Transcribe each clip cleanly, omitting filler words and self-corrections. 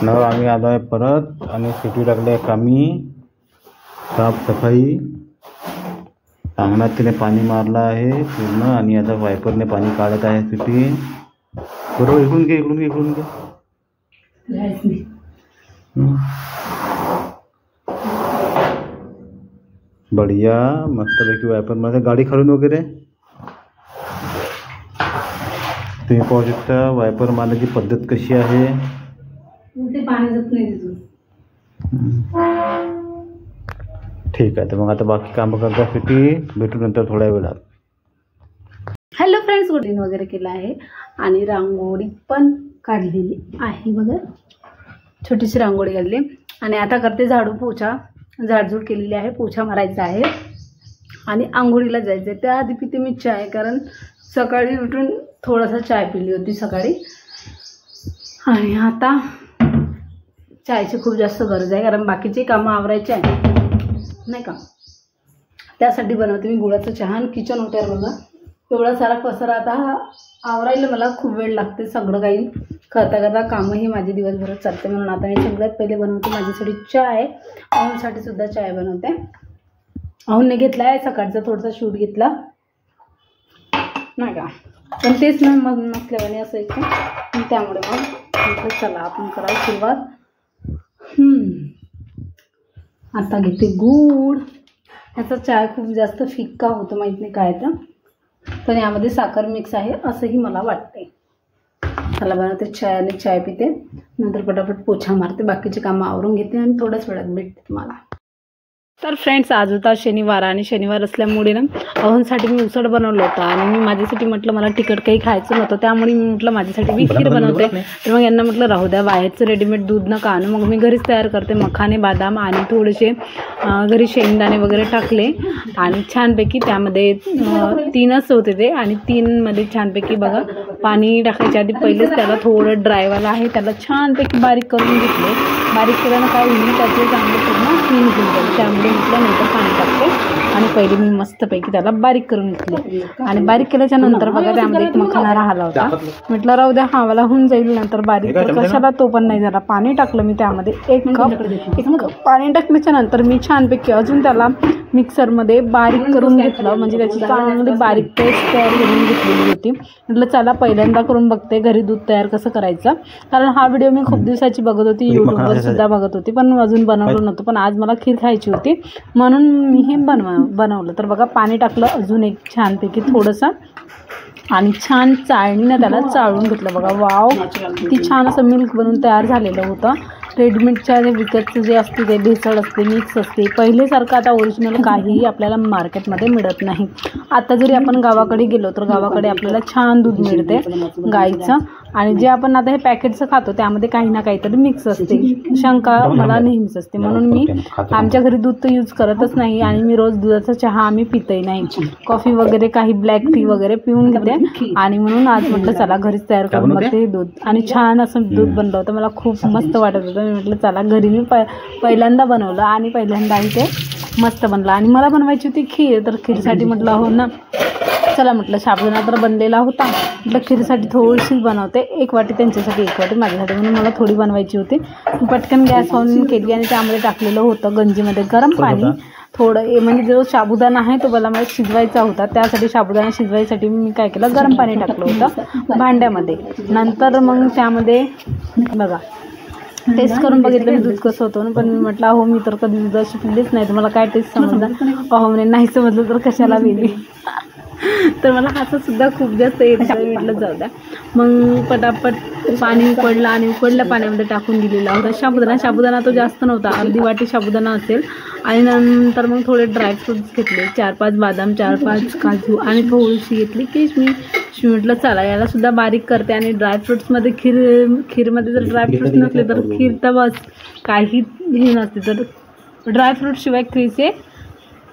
नळ आम्ही आलो आहे परत आणि सिटी टाकले कामी साफसफाई. अंगणात तिने पाणी मारलं आहे पूर्ण आणि आता वायपरने पाणी काढत आहे सिटी. बरोबर इकडून घे इकडून घे इकडून घे. बढिया मस्तपैकी वायपरमध्ये गाडी खालून वगैरे तुम्ही पाहू शकता वायपर मारण्याची पद्धत कशी आहे. पाणी जात नाही तिथून. ठीक आहे तर मग आता बाकी कामं करण्यासाठी भेटू नंतर थोड्या वेळात. हॅलो फ्रेंड्स, गुडिंग वगैरे केलं आहे आणि रांगोळी पण काढलेली आहे बघा. छोटीशी रांगोळी काढली आणि आता करते झाडू पोछा. झाडझूड केलेली आहे, पोछा मारायचा आहे आणि आंघोळीला जायचं आहे. त्याआधी पिते मी चाय, कारण सकाळी उठून थोडासा चाय पिली होती सकाळी आणि आता चायची खूप जास्त गरज आहे, कारण बाकीचे कामं आवरायचे आहे नाही का. त्यासाठी बनवते मी गुळाचं चहा. किचन ओट्यावर बघा एवढा सारा पसारा. आता आवरायला मला खूप वेळ लागते. सगळं काही करता करता कामंही माझे दिवसभरात चालते, म्हणून आता मी सगळ्यात पहिले बनवते माझ्यासाठी चाय. अहूनसाठी सुद्धा चाय बनवते. अहूनने घेतला आहे सकाळचा थोडासा शूट घेतला नाही का, पण तेच ना मग नसल्याने असायचं, त्यामुळे मग चला आपण करायला सुरुवात. आता घेते गूळ. ह्याचा चाय खूप जास्त फिक्का होतो, माहीत नाही काय तर, पण यामध्ये साखर मिक्स आहे असंही मला वाटते. चला बनवते चाय आणि चाय पिते, नंतर पटापट पोछा मारते, बाकीचे कामं आवरून घेते आणि थोड्याच वेळात भेटते तुम्हाला. तर फ्रेंड्स, आज होता शनिवार आणि शनिवार असल्यामुळे ना अहूनसाठी मी उसळ बनवलं होतं आणि मी माझ्यासाठी म्हटलं मला तिखट काही खायचं नव्हतं, त्यामुळे मी म्हटलं माझ्यासाठी मी खीर बनवते. तर मग यांना म्हटलं राहू द्या, बाहेरचं रेडीमेड दूध नका आणू, मग मी घरीच तयार करते. मखाने, बदाम आणि थोडेसे घरी शेंगदाणे वगैरे टाकले आणि छानपैकी त्यामध्ये 3च होते ते, आणि 3मध्ये छानपैकी बघा पाणी टाकायच्या आधी पहिलेच त्याला थोडं ड्रायवाला आहे त्याला छानपैकी बारीक करून घेतले. बारीक केल्यानं काय होईल त्याचे चांगले पूर्ण क्लीन होऊन जाईल, त्यामुळे म्हटलं नंतर पाणी टाकते आणि पहिले मी मस्तपैकी त्याला बारीक करून घेतले. आणि बारीक केल्याच्या नंतर बघा त्यामध्ये एक मखाना राहिला होता, म्हटलं राहू द्या हवाला होऊन जाईल नंतर बारीक, कशाला तो पण नाही झाला. पाणी टाकलं मी त्यामध्ये 1 कप पाणी टाकल्याच्या नंतर मी छानपैकी अजून त्याला मिक्सरमध्ये बारीक करून घेतलं, म्हणजे त्याची चांगली बारीक पेस्ट तयार करून घेतलेली होती. म्हटलं चला पहिल्यांदा करून बघते घरी दूध तयार कसं करायचं, कारण हा व्हिडिओ मी खूप दिवसाची बघत होती, यूट्यूबवर सुद्धा बघत होती, पण अजून बनवलं नव्हतं. पण आज मला खीर खायची होती म्हणून मी हे बनवलं. तर बघा पाणी टाकलं अजून एक छानपैकी थोडंसं आणि छान चाळणीनं त्याला चाळून घेतलं. बघा वाव, किती छान असं मिल्क बनवून तयार झालेलं होतं. रेडीमेडच्या विकतचं जे असते ते भेसळ असते, मिक्स असते. पहिलेसारखं आता ओरिजिनल काहीही आपल्याला मार्केटमध्ये मिळत नाही. आता जरी आपण गावाकडे गेलो तर गावाकडे आपल्याला छान दूध मिळते गाईचं, आणि जे आपण आता हे पॅकेटचं खातो त्यामध्ये काही ना काहीतरी मिक्स असते. शंका मला नेहमीच असते, म्हणून मी आमच्या घरी दूध तर यूज करतच नाही आणि मी रोज दुधाचा चहा आम्ही पितही नाही. कॉफी वगैरे काही ब्लॅक टी वगैरे पिऊन घेते, आणि म्हणून आज म्हटलं चला घरीच तयार करून बघते दूध. आणि छान असं दूध बनलं होतं, मला खूप मस्त वाटत होतं. मी म्हटलं चला घरी मी पहिल्यांदा बनवलं आणि पहिल्यांदाही ते मस्त बनलं. आणि मला बनवायची होती खीर, तर खीरसाठी म्हटलं हो ना चला म्हटलं साबुदाणा तर बनलेला होता, म्हटलं खीरसाठी थोडीशी बनवते, 1 वाटी त्यांच्यासाठी 1 वाटी माझ्यासाठी, म्हणून मला थोडी बनवायची होती. पटकन गॅस ऑन केली आणि त्यामध्ये टाकलेलं होतं गंजीमध्ये गरम पाणी थोडं, म्हणजे जो साबुदाणा आहे तो मला शिजवायचा होता, त्यासाठी साबुदाणा शिजवायसाठी मी काय केलं गरम पाणी टाकलं होतं भांड्यामध्ये. नंतर मग त्यामध्ये बघा टेस्ट करून बघितलं मी दूध कसं होतं, पण मी म्हटलं अहो मी तर कधी दूध अशी पिलीच नाही, तर मला काय टेस्ट समजलं. अहो म्हणे नाही समजलं तर कशाला पिली. तर मला हसतसुद्धा खूप जास्त येतं, म्हटलं जाऊ द्या. मग पटापट पाणी उकळलं आणि उकळल्या पाण्यामध्ये टाकून दिलेला होता साबुदाणा तो जास्त नव्हता, अर्धी वाटी साबुदाणा असेल. आणि नंतर मग थोडे ड्रायफ्रूट्स घेतले, 4-5 बदाम, 4-5 काजू आणि थोडीशी घेतली किशमिश. म्हटलं चला यालासुद्धा बारीक करते. आणि ड्रायफ्रूट्समध्ये खीरमध्ये जर ड्रायफ्रूट्स नसले तर खीर तर बस काही हे नसते, तर ड्रायफ्रूटशिवाय खीरचे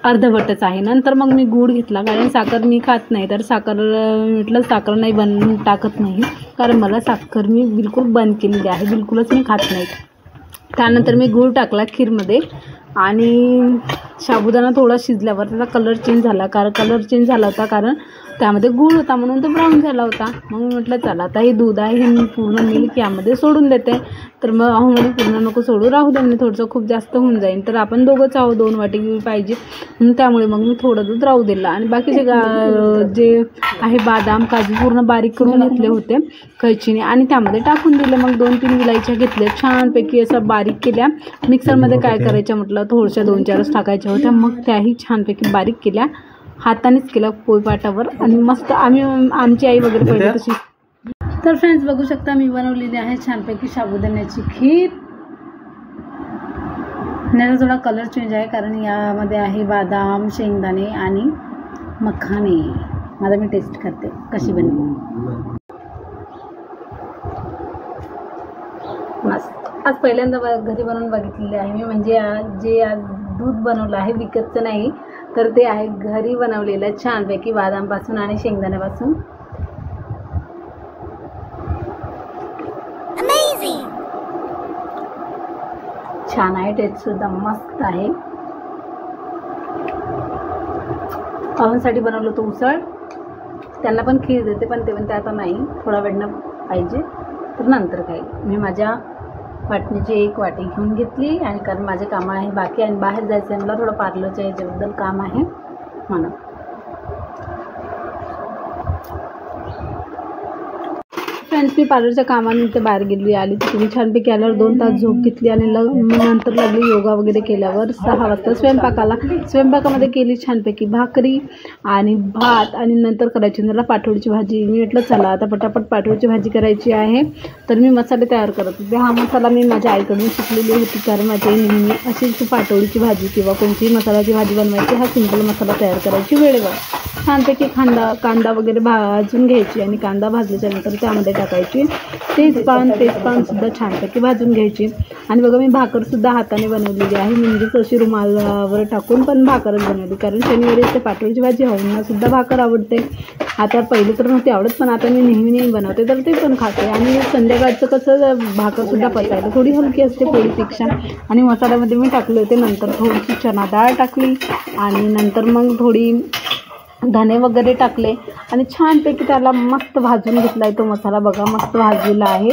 अर्धवटच आहे. नंतर मग मी गूळ घेतला, कारण साखर मी खात नाही, तर साखर म्हटलं साखर नाही टाकत नाही, कारण मला साखर मी बिलकुल बंद केलेली आहे, बिलकुलच मी खात नाही. त्यानंतर मी गूळ टाकला खीरमध्ये आणि साबुदाणा थोडा शिजल्यावर त्याचा कलर चेंज झाला होता, कारण त्यामध्ये गूळ होता म्हणून तो ब्राऊन झाला होता. मग म्हटलं चला आता हे दूध आहे हे मी पूर्ण मिल्क यामध्ये सोडून देते. तर मग अहो म्हणे पूर्ण नको सोडू, राहू दे म्हणे, थोडंसं खूप जास्त होऊन जाईल. तर आपण दोघंच आहो, 2 वाटी पाहिजे, त्यामुळे मग मी थोडं दूध राहू दिलं. आणि बाकीचे जे आहे बदाम काजू पूर्ण बारीक करून घेतले होते कैचीने आणि त्यामध्ये टाकून दिले. मग 2-3 विलायच्या घेतल्या, छानपैकी असं बारीक केल्या. मिक्सरमध्ये काय करायच्या म्हटलं, थोड्याशा 2-4च टाकायच्या होत्या. मग त्याही छानपैकी बारीक केल्या, हातानेच केल्या पोळपाटावर. आणि मस्त आमची आई वगैरे पहिले तशी. तर फ्रेंड्स बघू शकता मी बनवलेली आहे छानपैकी साबुदाण्याची खीर. याचा थोडा कलर चेंज आहे कारण यामध्ये आहे बदाम, शेंगदाणे आणि मखाने. आता मी टेस्ट करते कशी बनली. मस्त. आज पहिल्यांदा घरी बनवून बघितलेली आहे मी, म्हणजे जे आज दूध बनवलं आहे विकतचं नाही, तर ते आहे घरी बनवलेलं छानपैकी बदामपासून आणि शेंगदाण्यापासून. छान आहे, टेस्ट सुद्धा मस्त आहे. पाहुण्यांसाठी बनवलं तो उसळ, त्यांना पण खीर देते, पण ते म्हणते आता नाही, थोडा वेळनं पाहिजे तर नंतर काही. मी माझ्या वाटणीची 1 वाटी घेऊन घेतली आणि कारण माझे कामं आहे बाकी आणि बाहेर जायचं आहे, मला थोडं पार्लरच्या याच्याबद्दल काम आहे म्हणून. फ्रेंड्स मी पार्लरच्या कामानिमित्त बाहेर गेली, आली तर तुम्ही छानपैकी आल्यावर 2 तास झोप घेतली आणि नंतर लागली योगा वगैरे केल्यावर 6 वाजता स्वयंपाकामध्ये केली छानपैकी भाकरी आणि भात आणि नंतर करायची मला पाटोळीची भाजी. मी म्हटलं चला आता पटापट पाटोळीची भाजी करायची आहे, तर मी मसाले तयार करत होते. हा मसाला मी माझ्या आईकडून शिकलेली होती कारण माझी नेहमी अशीच पाटोळीची भाजी किंवा कोणतीही मसाल्याची भाजी बनवायची, हा सिंपल मसाला तयार करायची वेळेवर. छानपैकी कांदा वगैरे भाजून घ्यायची आणि कांदा भाजल्याच्यानंतर त्यामध्ये टाकायची तेजपान सुद्धा छानपैकी भाजून घ्यायची. आणि बघा मी भाकरसुद्धा हाताने बनवलेली आहे, म्हणजेच अशी रुमालावर टाकून पण भाकरच बनवली कारण शनिवारी ते पाटोळीची भाजी सुद्धा भाकर आवडते. आता पहिले तर नव्हती आवडत पण आता मी नेहमी बनवते तर ते पण खाते. आणि संध्याकाळचं कसं भाकरसुद्धा पचायला थोडी हलकी असते पोळीपेक्षा. आणि मसाल्यामध्ये मी टाकले होते, नंतर थोडीशी चणा डाळ टाकली आणि नंतर मग थोडी धने वगैरे टाकले आणि छानपैकी त्याला मस्त भाजून घेतला आहे तो मसाला. बघा मस्त भाजलेला आहे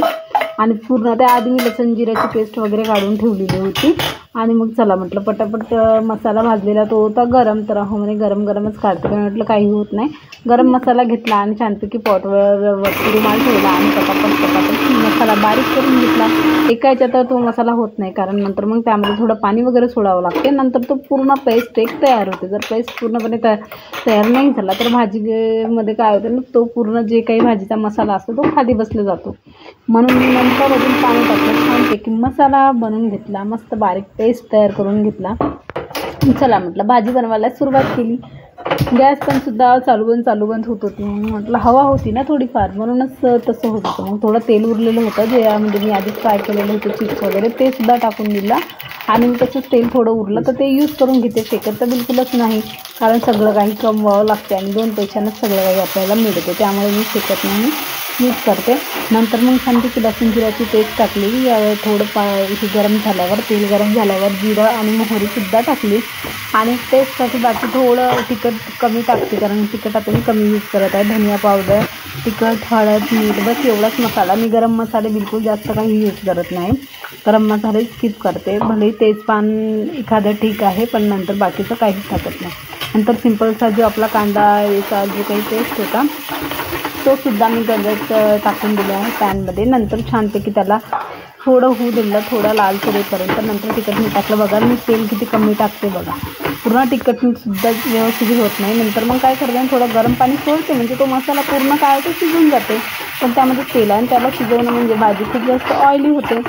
आणि पूर्ण त्याआधी मी लसूण जिऱ्याची पेस्ट वगैरे काढून ठेवलेली होती. आणि मग चला म्हटलं पटापट मसाला भाजलेला तो होता गरम, तर हो म्हणे गरमच काढते कारण म्हटलं काही होत नाही. गरम मसाला घेतला आणि छानपैकी पॉटवर वरती रुमाल ठेवला आणि पटापट मसाला बारीक करून घेतला. एका याच्यात तो मसाला होत नाही कारण नंतर मग त्यामध्ये थोडं पाणी वगैरे सोडावं लागते, नंतर तो पूर्ण पेस्ट एक तयार होते. जर पेस्ट पूर्णपणे तयार नाही झाला तर भाजीमध्ये काय होतं ना, तो पूर्ण जे काही भाजीचा मसाला असतो तो खाली बसला जातो. म्हणून मी नंतर अजून पाणी टाकलं, छानपैकी मसाला बनवून घेतला, मस्त बारीक पेस्ट तयार करून घेतला. चला म्हटलं भाजी बनवायला सुरुवात केली. गॅस पण सुद्धा चालू बंद होत होती, म्हटलं हवा होती ना थोडीफार म्हणूनच तसं होत होतं. मग थोडं तेल उरलेलं होतं जे यामध्ये मी आधीच फ्राय केलेलं होतं चिप्स वगैरे, ते सुद्धा टाकून दिलं. आणि मग तसंच तेल थोडं उरलं तर ते यूज करून घेते, फेकत तर बिलकुलच नाही कारण सगळं काही कमवावं लागते आणि 2 पैशांनाच सगळं काही आपल्याला मिळते, त्यामुळे मी फेकत नाही, यूज करते. नंतर मग छानपैकी लसूण जिऱ्याची पेस्ट टाकली. थोडं गरम झाल्यावर तेल गरम झाल्यावर जिरं आणि मोहरीसुद्धा टाकली. आणि टेस्टसाठी बाकी थोडं तिखट कमी टाकते कारण तिखट आता मी कमी यूज करत आहे. धनिया पावडर, तिखट, हळद, मीठ बस एवढाच मसाला. मी गरम मसाले बिलकुल जास्त काही यूज करत नाही, गरम मसाले स्किप करते. भले तेजपान एखादं ठीक आहे पण नंतर बाकीचं काहीच टाकत नाही. नंतर सिंपलचा जो आपला कांदा याचा जो काही पेस्ट होता तो सुद्धा मी गरजेत टाकून दिला आहे पॅनमध्ये. नंतर छानपैकी त्याला थोडं होऊ दिलं, थोडं लाल करेपर्यंत. नंतर तिखट मीठ टाकलं. बघा मी तेल किती कमी टाकते बघा, पूर्ण तिखट मीठसुद्धा व्यवस्थित होत नाही. नंतर मग काय करते थोडं गरम पाणी सोडते म्हणजे तो मसाला पूर्ण काय होतो शिजून जाते. पण त्यामध्ये तेल आणि त्याला शिजवणं म्हणजे भाजी खूप जास्त ऑइली होते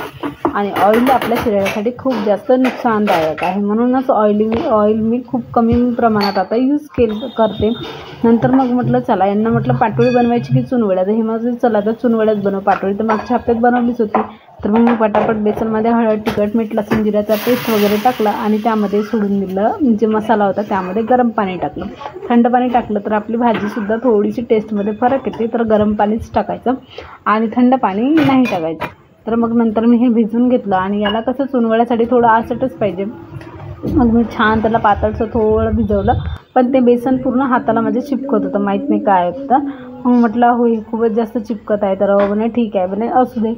आणि ऑइल आपल्या शरीरासाठी खूप जास्त नुकसानदायक आहे. म्हणूनच ऑइल मी खूप कमी प्रमाणात आता यूज करते. नंतर मग म्हटलं चला यांना म्हटलं पाटोळी बनवायची की चुनवड्या, तर हे माझं चला तर चुनवड्याच बनव. पाटोळी तर मागच्या हप्त्यात बनवलीच होती. तर मग मी पटापट बेसनमध्ये हळद, तिखट, मीठ, लसूण जिऱ्याचा पेस्ट वगैरे टाकला आणि त्यामध्ये सोडून दिलं. म्हणजे मसाला होता त्यामध्ये गरम पाणी टाकलं. थंड पाणी टाकलं तर आपली भाजीसुद्धा थोडीशी टेस्टमध्ये फरक येते, तर गरम पाणीच टाकायचं आणि थंड पाणी नाही टाकायचं. तर मग नंतर मी हे भिजवून घेतलं आणि याला कसं चुनवड्यासाठी थोडं आसटच पाहिजे. मग मी छान त्याला पातळसं थोडं भिजवलं, पण ते बेसन पूर्ण हाताला माझ्या चिपकत होतं, माहीत नाही काय होतं. मग म्हटलं हो हे खूपच जास्त चिपकत आहे, तर म्हणे ठीक आहे म्हणे असू दे.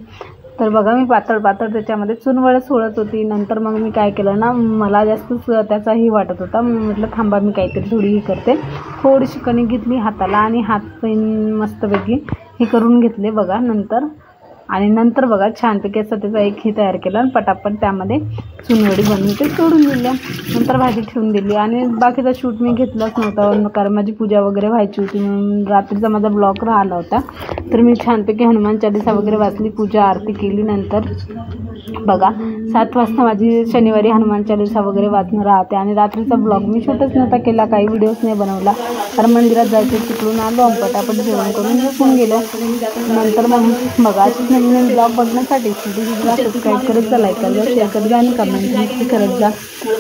तर बघा मी पातळ त्याच्यामध्ये चुनवळ सोडत होती. नंतर मग मी काय केलं ना, मला जास्तच त्याचाही वाटत होता. म्हटलं थांबा मी काहीतरी थोडी ही करते. थोडीशी कणिक घेतली हाताला आणि हात मस्तपैकी हे करून घेतले बघा नंतर बघा छानपैकी असं त्याचा एक हे तयार केला आणि पटापट त्यामध्ये चुनवडी बनवून ते सोडून दिल्या. नंतर भाजी ठेवून दिली आणि बाकीचा शूट मी घेतलाच नव्हता, कारण माझी पूजा वगैरे व्हायची होती म्हणून. रात्रीचा माझा ब्लॉग राहिला होता, तर मी छानपैकी हनुमान चालीसा वगैरे वाचली, पूजा आरती केली. नंतर बघा 7 वाजता माझी शनिवारी हनुमान चालीसा वगैरे वाचणं राहते आणि रात्रीचा ब्लॉग मी शूटच नव्हता केला, काही व्हिडिओज नाही बनवला, कारण मंदिरात जायचं तिकडून आलो, पटापट जेवण करून झोपून गेलो. नंतर मग बघा नवीन ब्लॉग बघण्यासाठी सबस्क्राईब करत जा, लाईक करत जा, शेअर करत जा आणि कमेंट नक्की करत जा.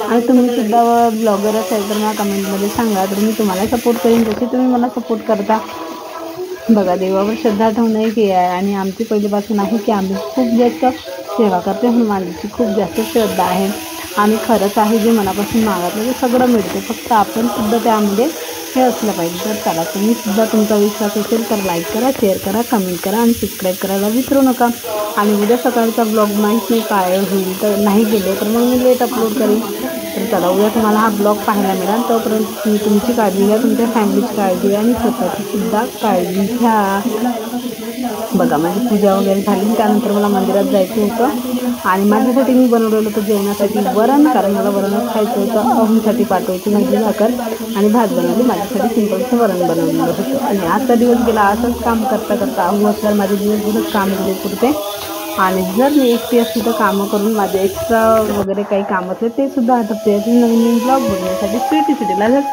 आणि तुम्ही सुद्धा ब्लॉगर असाल तर मला कमेंटमध्ये सांगा, तर मी तुम्हाला सपोर्ट करेन जसे तुम्ही मला सपोर्ट करता. बघा देवावर श्रद्धा ठेवणं हे आहे आणि आमची पहिल्यापासून आहे की आम्ही खूप जास्त सेवा करते. हनुमानजीची खूप जास्त श्रद्धा आहे आणि खरंच आहे, जे मनापासून मागितलं ते सगळं मिळते, फक्त आपण सुद्धा त्यामध्ये हे असलं पाहिजे. तर चला तुम्ही सुद्धा तुमचा विश्वास असेल तर लाईक करा, शेअर करा, कमेंट करा आणि सबस्क्राईब करायला विसरू नका. आणि उद्या सकाळचा ब्लॉग माहीत नाही काय होईल, तर नाही गेले तर मग मी लेट अपलोड करेन. तर चला उद्या तुम्हाला हा ब्लॉग पाहायला मिळाल. तोपर्यंत तुम्ही तुमची काळजी घ्या, तुमच्या फॅमिलीची काळजी घ्या आणि स्वतःची सुद्धा काळजी घ्या. बघा माझी पूजा वगैरे झाली, त्यानंतर मला मंदिरात जायचं होतं आणि माझ्यासाठी मी बनवलेलं होतं जेवणासाठी वरण, कारण मला वरणच खायचं होतं. अहूसाठी पाठवायची भाजी भाकर आणि भात बनवली, माझ्यासाठी सिंपलचं वरण बनवलेलं होतं. आणि आजचा दिवस गेला असंच काम करता अहू असल्यावर माझे दिवसभरच काम गेले पुरते. आणि जर मी एकटी असली तर कामं करून माझे एक्स्ट्रा वगैरे काही काम असले ते सुद्धा आटपते. नवीन ब्लॉग बघण्यासाठी सिटीला सबस्क्राईब